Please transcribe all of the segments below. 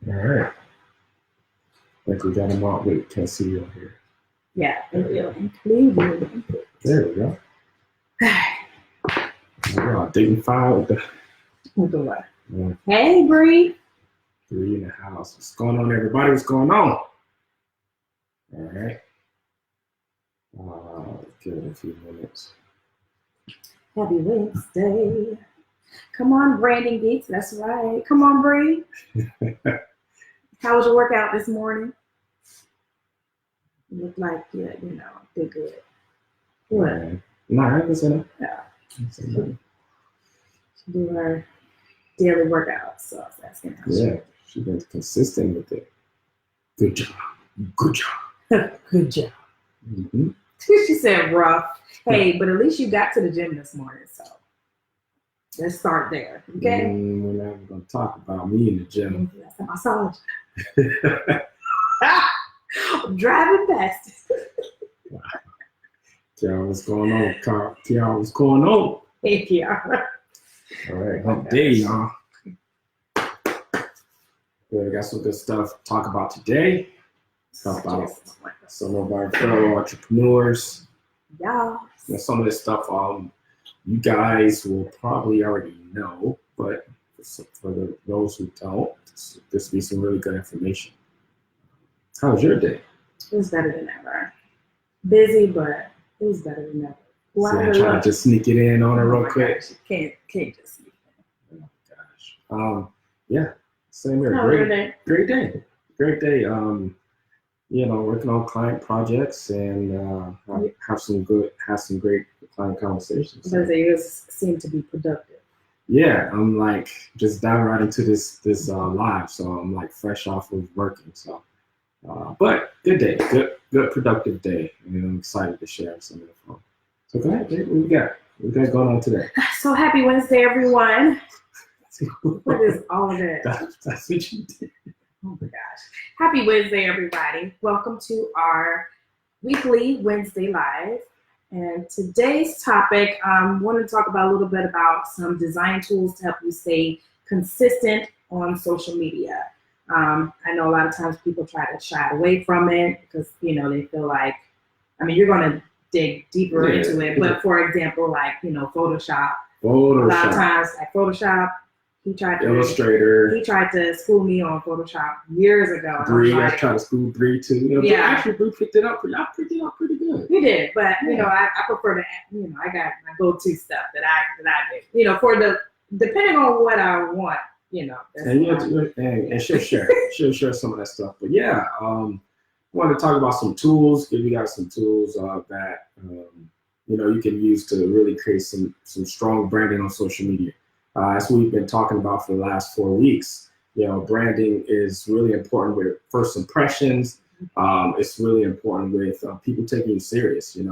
All right. I think we got them all. Wait, can't see you on here. Yeah, Cleveland. There we go. We're all dignified with the Hey, Bree. 3 in the house. What's going on, everybody? What's going on? All right. Give it a few minutes. Happy Wednesday. Come on, Brandon Geeks. That's right. Come on, Bree. How was your workout this morning? You look like did good. What? No, I haven't seen it. Yeah. She do her daily workouts, so I was asking how she's been consistent with it. Good job. Good job. Good job. Mm-hmm. She said rough. Hey, but at least you got to the gym this morning, so let's start there. Okay. We're not going to talk about me in the gym. That's a massage. I'm driving fast. Wow. Tiara, what's going on, Carl? Tiara, what's going on? Hey, Tiara. All right, hump day, y'all. We got some good stuff to talk about today. Talk about some of our fellow entrepreneurs. Yeah. And some of this stuff you guys will probably already know, but for those who don't, this will be some really good information. How was your day? It was better than ever. Busy, but it was better than ever. Wow, so trying to just sneak it in on it real quick. Gosh, can't just sneak it in. Oh gosh. Yeah. Same here. Great day. Working on client projects and have some great client conversations. Because they seem to be productive. Yeah, I'm like just diving right into this live, so I'm like fresh off of working. So, but good day, good productive day, and I'm excited to share some info. So go ahead, what we got going on today? So happy Wednesday, everyone. What is all of that? That's what you did. Oh my gosh. Happy Wednesday, everybody. Welcome to our weekly Wednesday Live. And today's topic, I want to talk about a little bit about some design tools to help you stay consistent on social media. I know a lot of times people try to shy away from it because, they feel like, you're going to dig deeper into it. But for example, like, Photoshop. A lot of times, like Photoshop, Illustrator. He tried to school me on Photoshop years ago. Bree, I tried to school Bree too. Yeah, actually, Bree picked it up. Y'all picked it up pretty good. You did, but I prefer to. I got my go-to stuff that I did. For depending on what I want. And she'll share some of that stuff. But yeah, want to talk about some tools. Give you guys some tools that you can use to really create some strong branding on social media. As we've been talking about for the last 4 weeks, branding is really important with first impressions. It's really important with people taking you serious. We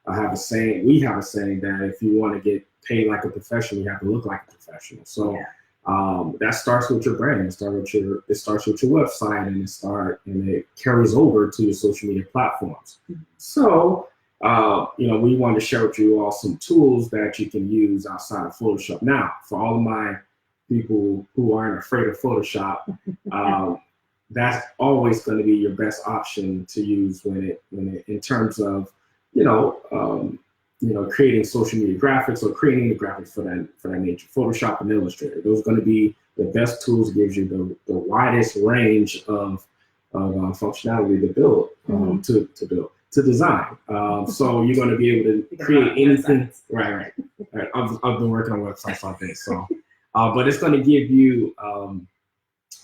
have a saying that if you want to get paid like a professional, you have to look like a professional. So that starts with your brand. It starts with your website, and it carries over to your social media platforms. So we want to share with you all some tools that you can use outside of Photoshop. Now, for all of my people who aren't afraid of Photoshop, that's always going to be your best option to use when it in terms of creating social media graphics or creating the graphics for that nature. Photoshop and Illustrator, those are going to be the best tools. Gives you the widest range of functionality to build to design. So you're going to be able to create anything. Right. I've been working on websites all day, so but it's going to give you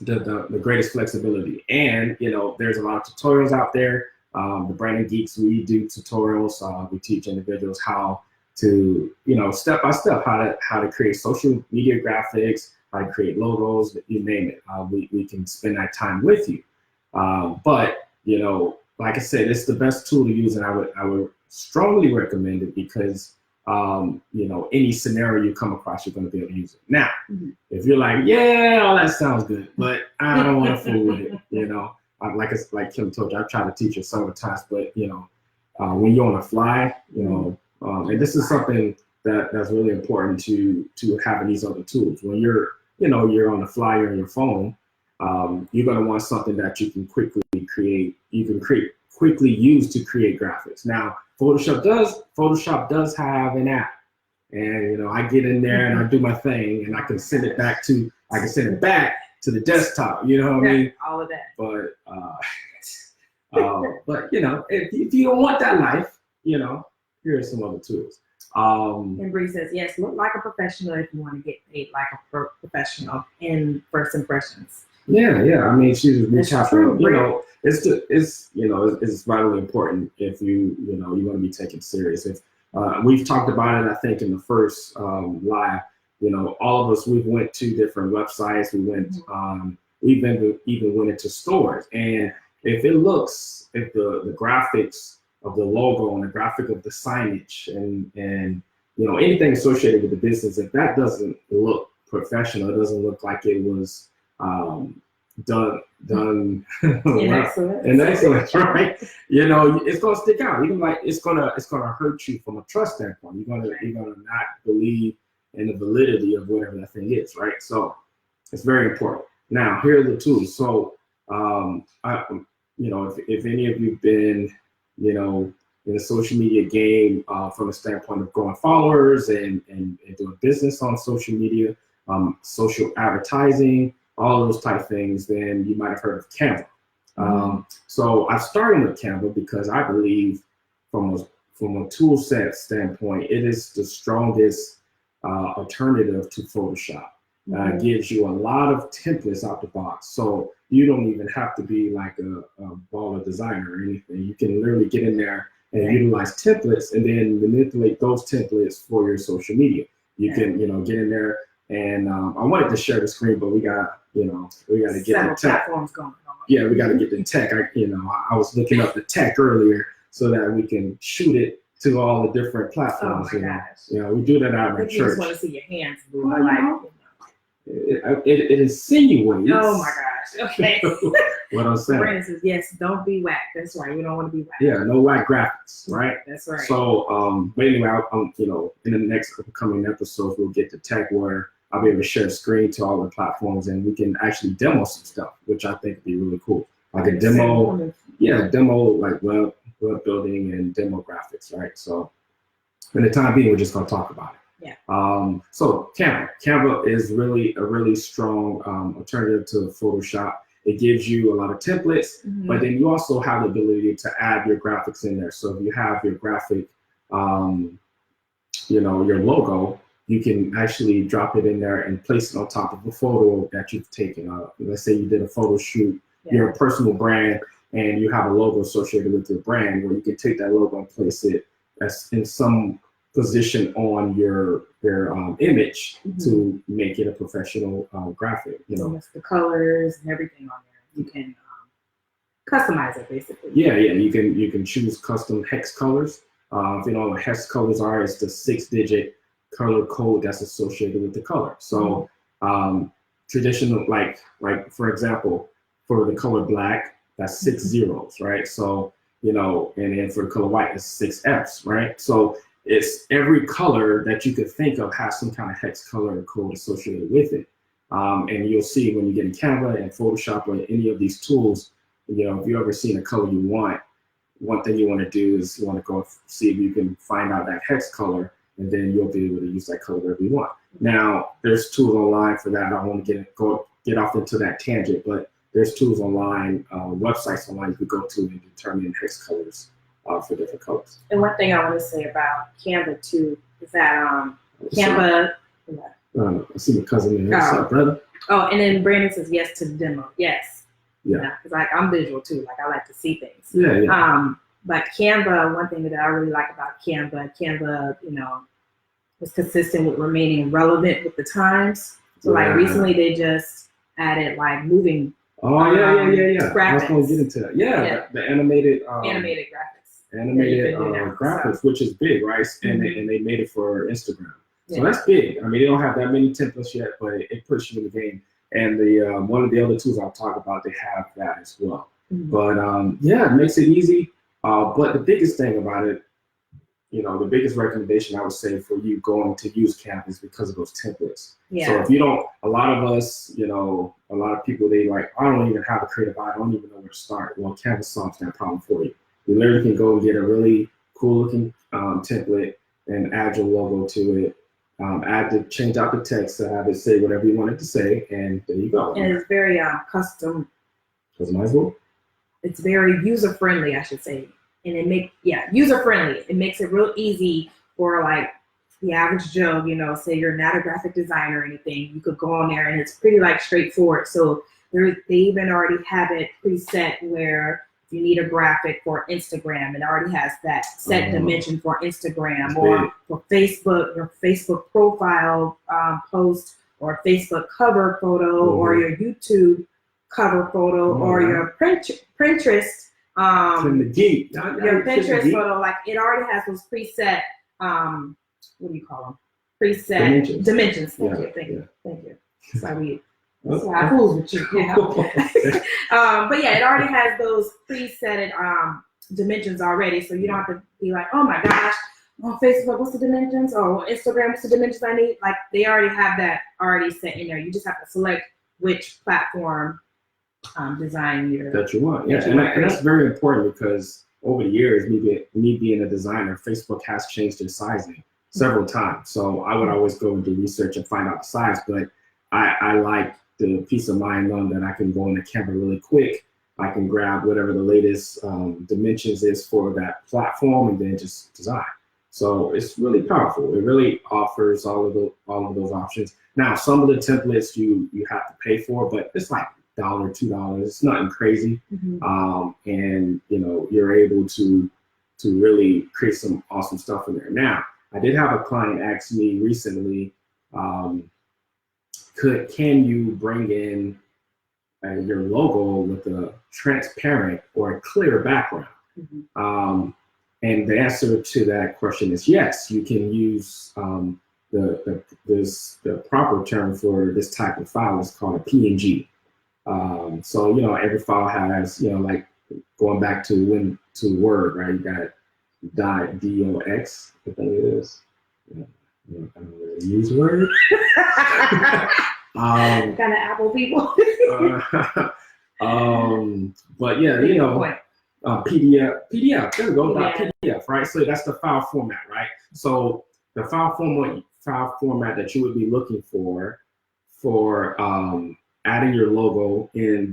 the greatest flexibility. And there's a lot of tutorials out there. The Brandon Geeks, we do tutorials. We teach individuals how to step by step how to create social media graphics, how to create logos, you name it. We can spend that time with you. But like I said, it's the best tool to use, and I would strongly recommend it because any scenario you come across, you're going to be able to use it. Now, if you're like, all that sounds good, but I don't want to fool with it, like Kim told you, I've tried to teach you several times, but when you're on the fly, and this is something that's really important to having these other tools. When you're on the fly, you're on your phone. you're going to want something that you can quickly create. You can quickly use to create graphics. Now, Photoshop does have an app, and I get in there and I do my thing, and I can send it back to the desktop. You know what I mean? All of that. But if you don't want that life, here are some other tools. And Bree says, yes, look like a professional if you want to get paid like a professional in first impressions. Yeah. I mean, she's true. It's vitally important if you want to be taken serious. If we've talked about it, I think in the first live, all of us, we've went to different websites. We went, we've even went into stores, and if the graphics of the logo and the graphic of the signage and anything associated with the business, if that doesn't look professional, it doesn't look like it was done in excellence. In excellence, right? It's gonna stick out. Even like it's gonna hurt you from a trust standpoint. You're gonna not believe in the validity of whatever that thing is, right? So it's very important. Now, here are the tools. So if any of you've been in the social media game from a standpoint of growing followers and doing business on social media, social advertising, all of those type of things, then you might have heard of Canva. So I started with Canva because I believe from a tool set standpoint, it is the strongest alternative to Photoshop. It gives you a lot of templates out the box. So you don't even have to be like a baller designer or anything. You can literally get in there and utilize templates and then manipulate those templates for your social media. You can, get in there and I wanted to share the screen, but we got to get the tech. Platforms going on. Yeah, we got to get the tech. I was looking up the tech earlier so that we can shoot it to all the different platforms. Oh my gosh. We do that out in I church. just want to see your hands move. It insinuates. Oh my gosh. Okay. What I'm saying. Brandon says, yes, don't be whack. That's right. You don't want to be whack. Yeah, no whack graphics, right? That's right. So, but anyway, in the next upcoming episodes, we'll get to tech where I'll be able to share a screen to all the platforms and we can actually demo some stuff, which I think would be really cool. Like a demo like web building and demo graphics, right? So, in the time being, we're just going to talk about it. Yeah. So Canva is really a really strong alternative to Photoshop. It gives you a lot of templates, but then you also have the ability to add your graphics in there. So if you have your graphic, your logo, you can actually drop it in there and place it on top of a photo that you've taken. Let's say you did a photo shoot, you're a personal brand, and you have a logo associated with your brand, where you can take that logo and place it as in some position on your image to make it a professional graphic. The colors and everything on there. You can customize it basically. Yeah. You can choose custom hex colors. If you know what hex colors are, it's the 6-digit color code that's associated with the color. So traditional, like for example, for the color black, that's 6 zeros, right? So and then for the color white, it's 6 Fs, right? So it's every color that you could think of has some kind of hex color code associated with it. And you'll see when you get in Canva and Photoshop or any of these tools, if you've ever seen a color you want, one thing you want to do is you want to go see if you can find out that hex color, and then you'll be able to use that color wherever you want. Now, there's tools online for that. I don't want to get off into that tangent, but there's tools online, websites online you could go to and determine hex colors for different colors. And one thing I want to say about Canva too is that Canva. I see my cousin in here. What's up, brother? Oh, and then Brandon says yes to the demo. Yes. Yeah. Because I'm visual too. Like I like to see things. Yeah. But Canva, one thing that I really like about Canva, is consistent with remaining relevant with the times. So like recently they just added like moving. Oh yeah. Graphics. I was going to get into that. Yeah. The animated graphics. Animated graphics, which is big, right? And they made it for Instagram. So Yeah. that's big. I mean, they don't have that many templates yet, but it puts you in the game. And the one of the other tools I'll talk about, they have that as well. Mhm. But yeah, it makes it easy. But the biggest thing about it the biggest recommendation I would say for you going to use Canva is because of those templates. Yeah. So if you don't, a lot of us, a lot of people, they like, I don't even have a creative eye. I don't even know where to start. Well, Canva solves that problem for you. You literally can go and get a really cool looking template and add your logo to it. Change out the text to have it say whatever you want it to say, and there you go. And it's very customizable. It's very user friendly, I should say. And user friendly. It makes it real easy for like the average Joe, say you're not a graphic designer or anything, you could go on there and it's pretty like straightforward. So they even already have it preset where if you need a graphic for Instagram, it already has that set dimension for Instagram or for Facebook, your Facebook profile post or Facebook cover photo or your YouTube cover photo or your Pinterest. Your Pinterest photo, like it already has those preset, what do you call them? Preset dimensions. Thank you. Sorry, I fools with you. But yeah, it already has those preset dimensions already, so you don't have to be like, oh my gosh, on Facebook, what's the dimensions? Oh, Instagram, what's the dimensions I need? Like they already have that already set in there. You just have to select which platform design that you want. Yeah, and that's very important because over the years, me being a designer, Facebook has changed their sizing several times. So I would always go and do research and find out the size, but I like the peace of mind knowing that I can go into Canva really quick. I can grab whatever the latest dimensions is for that platform and then just design. So it's really powerful. It really offers all of those options. Now, some of the templates you have to pay for, but it's like $1, $2. It's nothing crazy. And you're able to really create some awesome stuff in there. Now, I did have a client ask me recently, can you bring in your logo with a transparent or a clear background? And the answer to that question is yes. You can use the proper term for this type of file is called a PNG. So every file has like going back to Word, right? You got .dox, I think it is. I don't really use Word. Kind of Apple people. But yeah, PDF. There we go. PDF, right? So that's the file format, right? So the file format that you would be looking for adding your logo in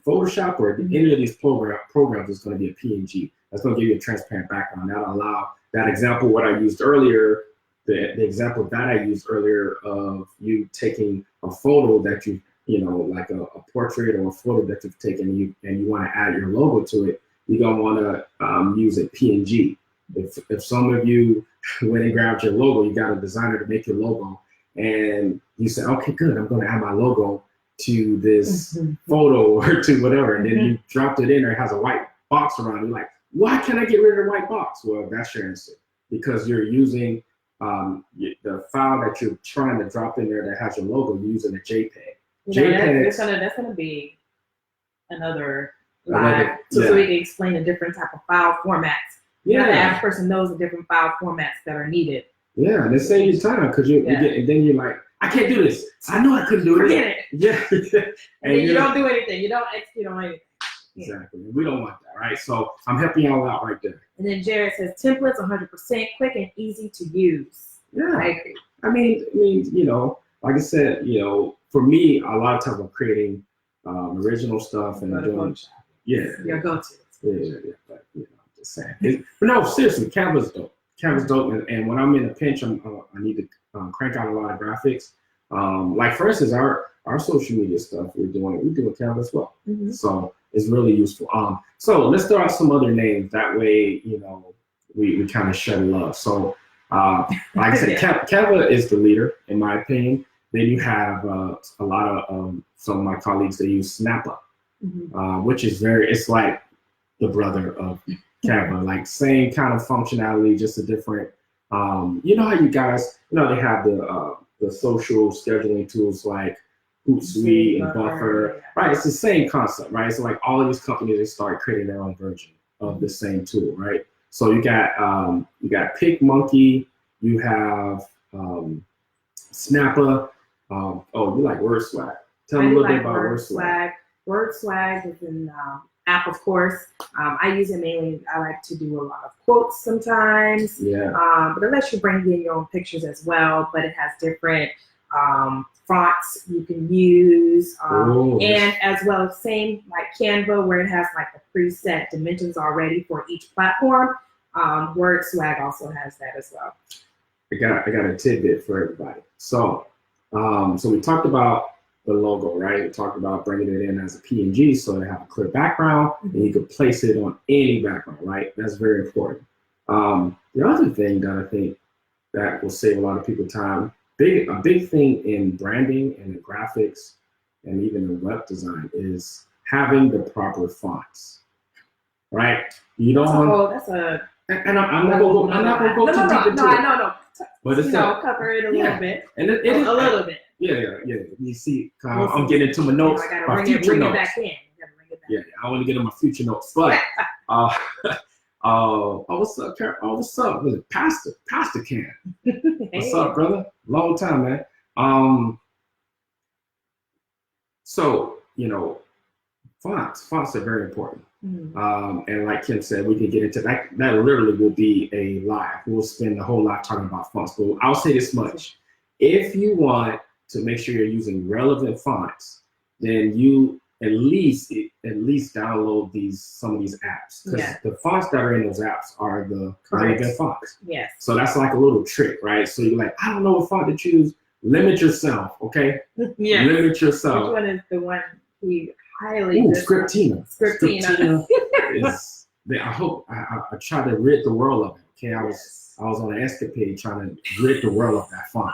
Photoshop or any of these programs is going to be a PNG. That's going to give you a transparent background. That'll allow that example, what I used earlier, the example that I used earlier of you taking a photo that like a portrait or a photo that you've taken and you want to add your logo to it, you're going to want to use a PNG. If some of you went and grabbed your logo, you got a designer to make your logo, and you said, okay, good, I'm going to add my logo to this photo or to whatever, and then you dropped it in there, it has a white box around it. You're like, why can't I get rid of the white box? Well, that's your answer, because you're using the file that you're trying to drop in there that has your logo, you're using a JPEG. That's gonna be another live, so we can explain the different type of file formats. Yeah, the average person knows the different file formats that are needed. Yeah, and it saves you time because you get, and then you're like, I can't do this. I know I couldn't do it. Forget it. Yeah. And then you don't do anything. You don't execute on anything. Exactly. We don't want that, right? So I'm helping y'all out right there. And then Jared says templates 100% quick and easy to use. Yeah. I agree. I mean, like I said, for me, a lot of times I'm creating original stuff and I'm doing your go-to. Yeah. But I'm just saying. But no, seriously, Canva's dope. Canva's dope, and when I'm in a pinch, I need to crank out a lot of graphics. Like for instance, our social media stuff we do Canva as well. So it's really useful. So let's throw out some other names. That way, we kind of share love. So like I said, Canva is the leader in my opinion. Then you have a lot of some of my colleagues, they use Snappa, which is it's like the brother of Canva, like same kind of functionality, just a different, how you guys, they have the social scheduling tools like Hootsuite and Buffer, right? It's the same concept, right? So like all of these companies, they start creating their own version of the same tool, right? So you got PicMonkey, you have Snappa. Oh, you like WordSwag? Tell me a little bit about WordSwag. WordSwag is an app, of course. I use it mainly. I like to do a lot of quotes sometimes. Yeah. But it lets you bring in your own pictures as well. But it has different fonts you can use, and as well, same like Canva, where it has like the preset dimensions already for each platform. WordSwag also has that as well. I got a tidbit for everybody. So we talked about the logo, right? We talked about bringing it in as a PNG so they have a clear background, and you could place it on any background, right? That's very important. The other thing that I think that will save a lot of people time, a big thing in branding and in graphics and even in web design is having the proper fonts, right? You don't want. That's a. And I'm not gonna go too deep into it. No. But it's cover it a little bit. And it is a little bit. Yeah. You see, I'm getting into my notes. I gotta my bring future it notes. back in. Yeah, I want to get in my future notes. But what's up, Carol? Oh, what's up? Pastor Cam. What's up, brother? Long time, man. So fonts are very important. And like Kim said, we can get into that. That literally will be a live. We'll spend the whole lot talking about fonts. But I'll say this much: if you want to make sure you're using relevant fonts, then you at least download some of these apps, because the fonts that are in those apps are the relevant fonts. Yes. So that's like a little trick, right? So you're like, I don't know what font to choose. Limit yourself, okay? Yeah. Limit yourself. Which one is the one he highly? Scriptina. Scriptina is. I try to rid the world of it. Okay, I was on an escapade trying to rid the world of that font,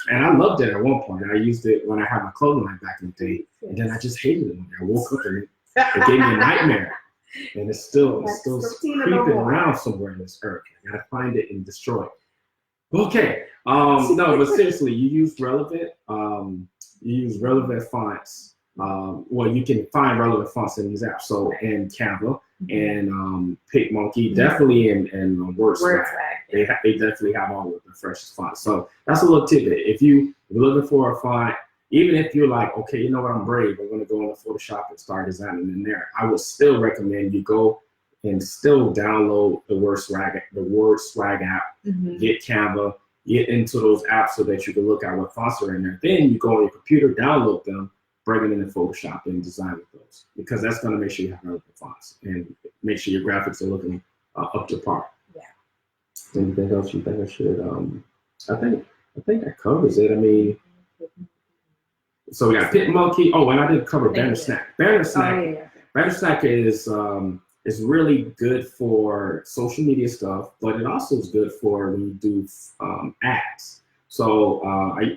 and I loved it at one point. I used it when I had my clothing line back in the day, and then I just hated it. I woke up and it gave me a nightmare, and it's still creeping around somewhere in this earth. I gotta find it and destroy it. Okay, no, but seriously, you use relevant fonts. Well, you can find relevant fonts in these apps. So in Canva and PicMonkey, definitely in WordSwag. They definitely have all of the freshest fonts. So that's a little tidbit. If you're looking for a font, even if you're like, okay, you know what, I'm brave, I'm gonna go into Photoshop and start designing in there, I would still recommend you go and still download the WordSwag app, get Canva, get into those apps so that you can look at what fonts are in there. Then you go on your computer, download them, bring it into Photoshop and design with those, because that's going to make sure you have relevant fonts and make sure your graphics are looking up to par. Yeah. Anything else you think I should? I think that covers it. I mean, so we got PicMonkey. Oh, and I didn't cover Bandersnatch. Bandersnatch is really good for social media stuff, but it also is good for when you do ads. So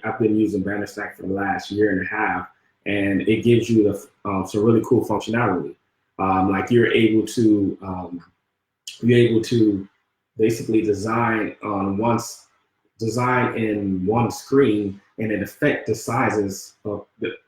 I've been using Bandersnatch for the last year and a half. And it gives you some really cool functionality. Like you're able to basically design in one screen, and it affect the sizes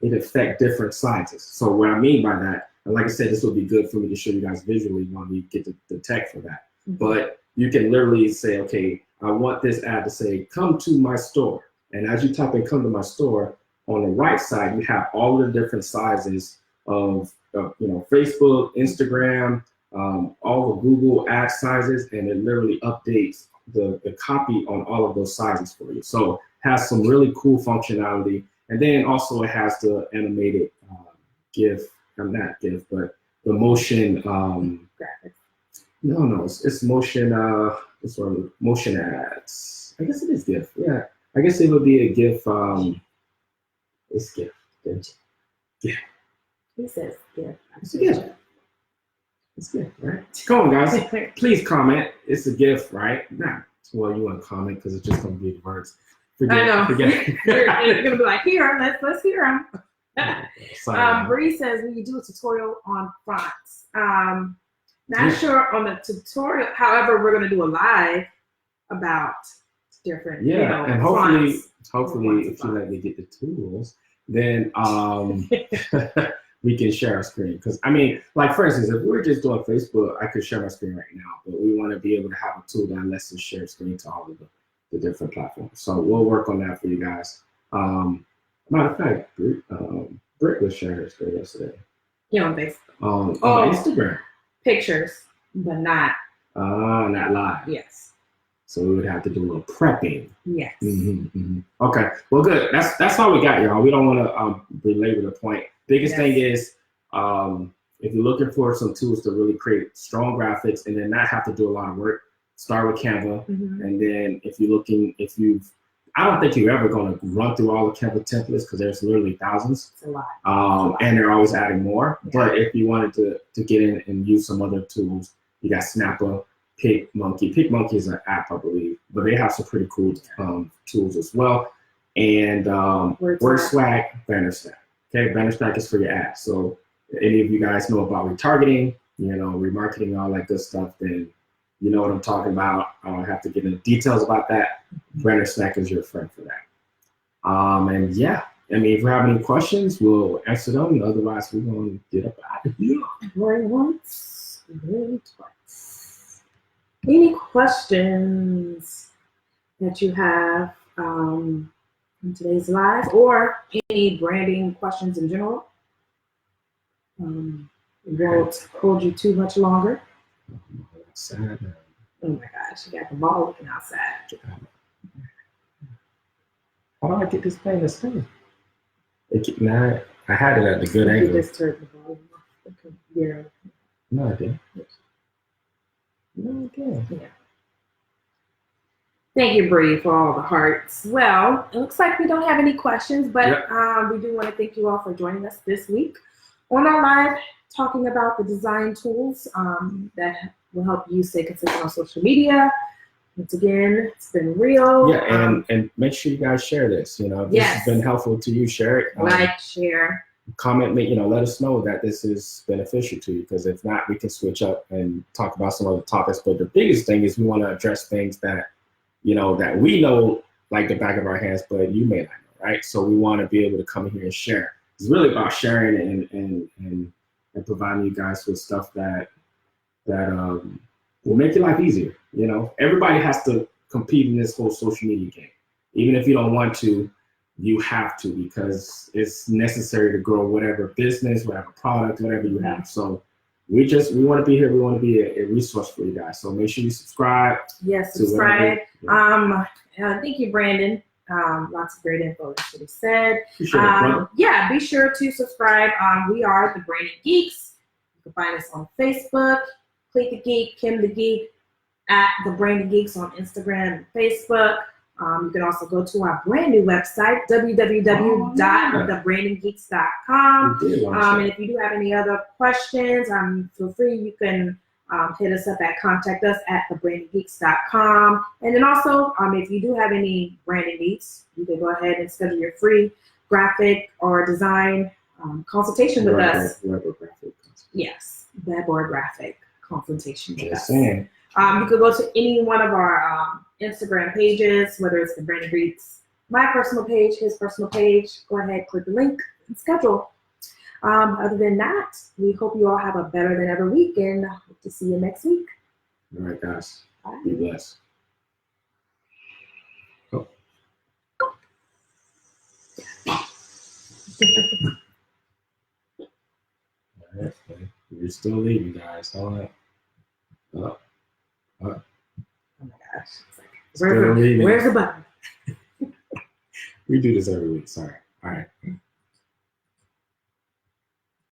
affect different sizes. So what I mean by that, and like I said, this will be good for me to show you guys visually when we get the tech for that. But you can literally say, okay, I want this ad to say, come to my store. And as you type in come to my store, on the right side, you have all the different sizes of Facebook, Instagram, all the Google ad sizes, and it literally updates the copy on all of those sizes for you. So it has some really cool functionality. And then also it has the animated not GIF, but the motion graphics. No, it's motion. It's sort of motion ads. I guess it is GIF. Yeah, I guess it would be a GIF. It's GIF. Yeah. He says GIF. It's a GIF. It's GIF, right? Come on, guys. Please comment. It's a GIF, right? Nah. Well, you want to comment because it's just gonna be the words. I know. You're gonna be like, here, let's hear them. Bree says, will you do a tutorial on fonts? Not sure on the tutorial. However, we're gonna do a live about different. And hopefully, if you let me get the tools, then we can share our screen. Because I mean, like for instance, if we're just doing Facebook, I could share my screen right now, but we want to be able to have a tool that lets us share screen to all of the different platforms. So we'll work on that for you guys. Matter of fact, Britt was sharing her screen yesterday. Yeah, on Facebook. On Instagram. Pictures, but not live. Yes. So we would have to do a little prepping. Yes. Okay. Well, good. That's all we got, y'all. We don't want to belabor the point. Biggest thing is, if you're looking for some tools to really create strong graphics and then not have to do a lot of work, start with Canva. And then I don't think you're ever going to run through all the Canva templates because there's literally thousands. It's a lot. And they're always adding more. Yeah. But if you wanted to get in and use some other tools, you got Snapper, PicMonkey. PicMonkey is an app, I believe, but they have some pretty cool tools as well. And WordSwag, BannerStack. Okay, BannerStack is for your ads. So any of you guys know about retargeting, remarketing, all that good stuff, then you know what I'm talking about. I don't have to get into details about that. BannerStack is your friend for that. And yeah, I mean, if you have any questions, we'll answer them. Otherwise, we're going to get up out of here. Going once, going twice. Any questions that you have in today's live, or any branding questions in general? Won't hold you too much longer. Sad. Oh my gosh, you got the ball looking outside. How do I get this thing to stay? I had it at the good angle. You just turned the ball off. Okay. Yeah. No, I didn't. No, I didn't. Yeah. Thank you, Bree, for all the hearts. Well, it looks like we don't have any questions, but we do want to thank you all for joining us this week on our live, talking about the design tools that will help you stay consistent on social media. Once again, it's been real. Yeah, and make sure you guys share this. If this has been helpful to you, share it. Like, share. Comment, let us know that this is beneficial to you, because if not, we can switch up and talk about some other topics. But the biggest thing is we want to address things that, that we know like the back of our hands, but you may not know, right? So we want to be able to come in here and share. It's really about sharing and providing you guys with stuff that will make your life easier. Everybody has to compete in this whole social media game. Even if you don't want to, you have to, because it's necessary to grow whatever business, whatever product, whatever you have. So we want to be here. We want to be a resource for you guys. So make sure you subscribe. Yes, subscribe. Thank you, Brandon. Lots of great info that should be said. Yeah, be sure to subscribe. We are the Branding Geeks. You can find us on Facebook, Click the Geek, Kim the Geek, at the Branding Geeks on Instagram and Facebook. You can also go to our brand new website, www.thebrandinggeeks.com. And if you do have any other questions, feel free. You can hit us up at contactus@thebrandinggeeks.com. And then also, if you do have any branding needs, you can go ahead and schedule your free graphic or design consultation with us. Yes, web or graphic consultation with us. You could go to any one of our Instagram pages, whether it's the Branding Geeks, my personal page, his personal page. Go ahead, click the link, and schedule. Other than that, we hope you all have a better than ever week, and hope to see you next week. All right, guys. Bye. Be blessed. Oh. All right, we're still leaving, guys. All right. Oh my gosh. It's like, where's the button? We do this every week. Sorry. All right.